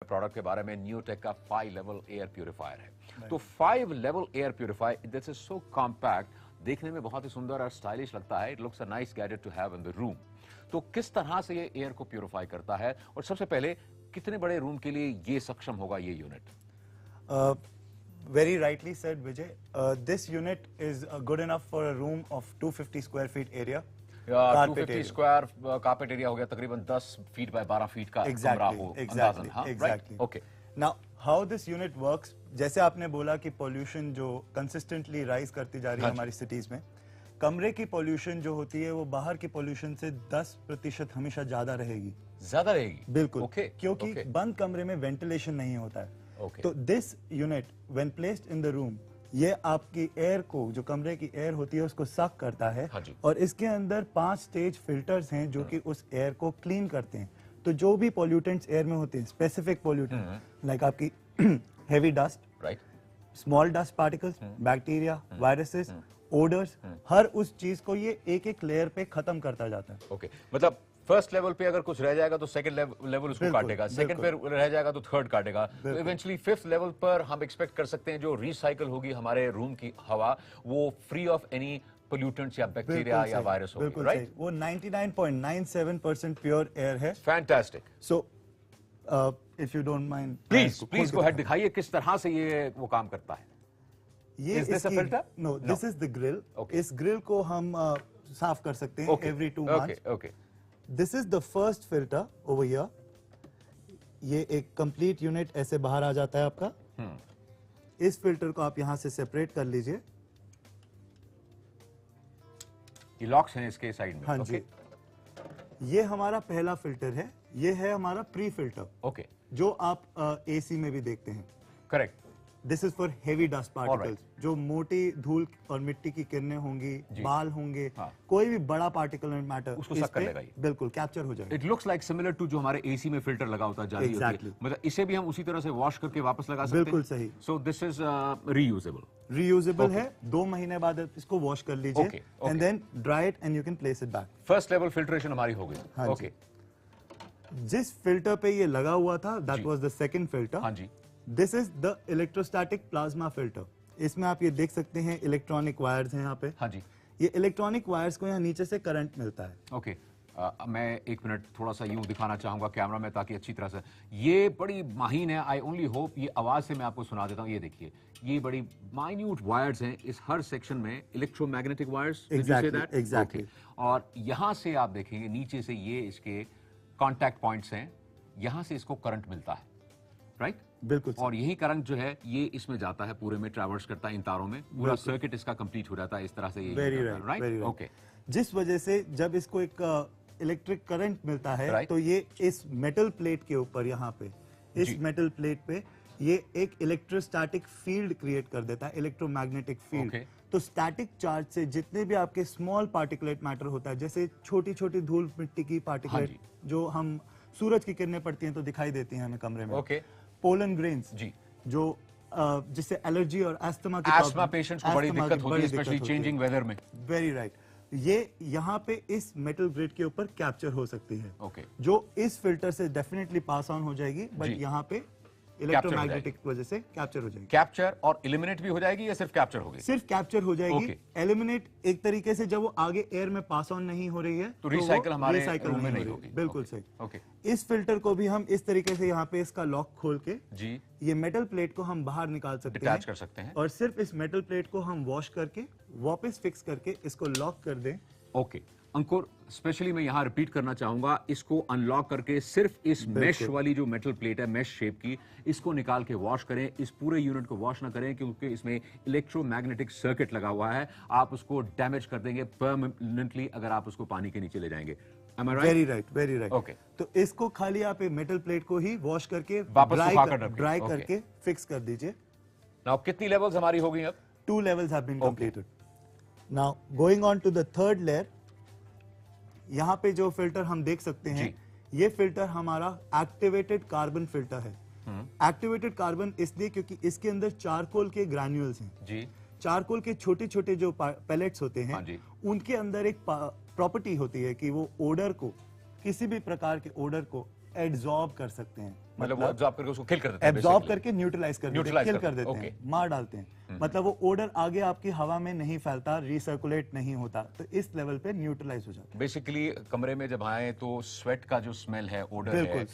Product के बारे में न्यूटेक का 5 लेवल एयर प्यूरिफायर है। तो 5 level air purifier this is so compact, देखने में बहुत ही सुंदर और स्टाइलिश लगता है। It looks a nice gadget to have in the room. तो किस तरह से ये एयर को प्यूरिफाई करता है और सबसे पहले कितने बड़े रूम के लिए ये सक्षम होगा ये unit? Very rightly said, Vijay. This unit is good enough for a room of 250 square feet area. 250 square carpet area हो गया, तकरीबन 10 फीट बाय 12 फीट का कमरा हो अंदाजन। हाँ, exactly. Okay. Now, how this unit works, जैसे आपने बोला कि pollution जो consistently rise करती जा रही है हमारी cities में, कमरे की pollution जो होती है वो बाहर की pollution से 10% हमेशा ज्यादा रहेगी। ज्यादा रहेगी? बिल्कुल। Okay. क्योंकि बंद कमरे में ventilation नहीं होता है। तो this unit when placed in the room, ये आपकी एयर को, जो कमरे की एयर होती है उसको सक करता है। और इसके अंदर 5 स्टेज फिल्टर्स हैं जो कि उस एयर को क्लीन करते हैं। तो जो भी पॉल्यूटेंट्स एयर में होते हैं, स्पेसिफिक पॉल्यूटेंट लाइक आपकी heavy dust, right, small dust particles, bacteria, viruses, odours, हर उस चीज को ये एक एक लेयर पे खत्म करता जाता है। ओके, मतलब फर्स्ट लेवल पे अगर कुछ रह जाएगा तो सेकंड लेवल उसको काटेगा, सेकंड पे रह जाएगा तो थर्ड काटेगा, तो इवेंचुअली फिफ्थ लेवल पर हम एक्सपेक्ट कर सकते हैं जो रिसाइकल होगी हमारे रूम की हवा, वो फ्री ऑफ एनी पोल्यूटेंट्स या बैक्टीरिया या वायरस होगी, राइट? वो 99.97% प्योर एयर है। Fantastic. So if you don't mind, please go ahead, दिखाइए किस तरह से ये वो काम करता है। ये Is this a filter? No, this is the grill. इस ग्रिल को हम साफ कर सकते हैं every 2 months. Okay. This is the first filter over here. ये एक कंप्लीट यूनिट ऐसे बाहर आ जाता है आपका। इस फिल्टर को आप यहां से सेपरेट कर लीजिए। ये लॉक्स हैं इसके साइड में। हाँ जी। ये हमारा पहला फिल्टर है। ये है हमारा प्री फिल्टर। ओके। जो आप एसी में भी देखते हैं। Correct. This is for heavy dust particles, जो मोटी धूल और मिट्टी की किरणें होंगी, बाल होंगे, कोई भी बड़ा पार्टिकल मैटर उसको सक कर लेगा, बिल्कुल कैप्चर हो जाएगा। It looks like similar to जो हमारे एसी में फिल्टर लगा होता है जाली होती है, मतलब इसे भी हम उसी तरह से वॉश करके वापस लगा सकते हैं। बिल्कुल सही। सो दिस इज रीयूजेबल है। 2 महीने बाद इसको वॉश कर लीजिए and then dry it and you can place it back. First level filtration हमारी हो गई। ओके। जिस फिल्टर पे ये लगा हुआ था, that was the second filter. हाँ जी। This is the electrostatic plasma filter. इसमें आप ये देख सकते हैं इलेक्ट्रॉनिक वायर्स हैं यहाँ पे। हाँ जी। ये इलेक्ट्रॉनिक वायर्स को यहाँ नीचे से करंट मिलता है। ओके। मैं 1 मिनट थोड़ा सा यूं दिखाना चाहूंगा कैमरा में ताकि अच्छी तरह से, ये बड़ी माहीन है। आई ओनली होप ये आवाज से मैं आपको सुना देता हूँ। ये देखिए, ये बड़ी माइन्यूट वायर्स हैं इस हर सेक्शन में, इलेक्ट्रोमैग्नेटिक वायर्स। एग्जैक्टली। और यहां से आप देखेंगे नीचे से ये इसके कॉन्टैक्ट पॉइंट्स हैं, यहां से इसको करंट मिलता है, राइट? बिल्कुल। और यही करंट जो है ये इसमें जाता है, पूरे में ट्रैवर्स करता है इन तारों में, पूरा सर्किट इसका कंप्लीट हो जाता है इस तरह से। ये राइट। ओके। जिस वजह से जब इसको एक इलेक्ट्रिक करंट मिलता है तो ये इस मेटल प्लेट के ऊपर, यहाँ पे इस मेटल प्लेट पे ये एक इलेक्ट्रोस्टैटिक फील्ड क्रिएट कर देता है, इलेक्ट्रोमैग्नेटिक फील्ड। तो स्टैटिक चार्ज से जितने भी आपके स्मॉल पार्टिकुलेट मैटर होता है, जैसे छोटी छोटी धूल मिट्टी की पार्टिकुलेट जो हम सूरज की किरणें पड़ती हैं तो दिखाई देती हैं हमें कमरे में। पोलन ग्रेन्स जी, जो जिससे एलर्जी और एस्थमा पेशेंट्स को बड़ी दिक्कत होती है, स्पेशली चेंजिंग वेदर में। Very right. ये यहाँ पे इस मेटल ग्रिड के ऊपर कैप्चर हो सकती है। जो इस फिल्टर से डेफिनेटली पास ऑन हो जाएगी, बट यहाँ पे इलेक्ट्रोमैग्नेटिक वजह से कैप्चर हो जाएगी। कैप्चर और एलिमिनेट भी हो जाएगी या सिर्फ कैप्चर होगी? सिर्फ कैप्चर हो जाएगी। एलिमिनेट एक तरीके से जब वो आगे एयर में पास ऑन नहीं हो रही है तो रिसाइकल हमारे रूम में नहीं होगी। बिल्कुल सही। इस फिल्टर को भी हम इस तरीके से यहाँ पे इसका लॉक खोल के जी ये मेटल प्लेट को हम बाहर निकाल सकते हैं, डिटैच कर सकते हैं, और सिर्फ इस मेटल प्लेट को हम वॉश करके वापस फिक्स करके इसको लॉक कर दें। ओके अंकुर, स्पेशली मैं यहाँ रिपीट करना चाहूंगा, इसको अनलॉक करके सिर्फ इस मेश वाली जो मेटल प्लेट है, मेश शेप की, इसको निकाल के वॉश करें। इस पूरे यूनिट को वॉश ना करें क्योंकि इसमें इलेक्ट्रोमैग्नेटिक सर्किट लगा हुआ है, आप उसको डैमेज कर देंगे परमानेंटली अगर आप उसको पानी के नीचे ले जाएंगे। Very right, very right. Okay, तो इसको खाली आप मेटल प्लेट को ही वॉश करके ड्राई करके फिक्स कर दीजिए। नाउ कितनी लेवल्स हमारी हो गई अब? 2 levels have been completed. Now going on to the third layer, यहाँ पे जो फिल्टर हम देख सकते हैं, ये फिल्टर हमारा एक्टिवेटेड कार्बन फिल्टर है। एक्टिवेटेड कार्बन इसलिए क्योंकि इसके अंदर चारकोल के ग्रैन्यूल्स हैं जी। चारकोल के छोटे छोटे जो पैलेट्स होते हैं, उनके अंदर एक प्रॉपर्टी होती है कि वो ओडर को, किसी भी प्रकार के ओडर को एब्जॉर्ब कर सकते हैं, मतलब वो एब्जॉर्ब करके उसको किल कर देते हैं, एब्जॉर्ब basically। करके न्यूट्रलाइज कर देते हैं, Neutralize किल कर कर देते देते हैं, हैं, मार डालते हैं। मतलब वो ओडर आगे आपकी हवा में नहीं फैलता, रिसर्कुलेट नहीं होता, तो इस लेवल पे न्यूट्रलाइज हो जाता है। बेसिकली कमरे में जब आए तो स्वेट का जो स्मेल है, ओडर है,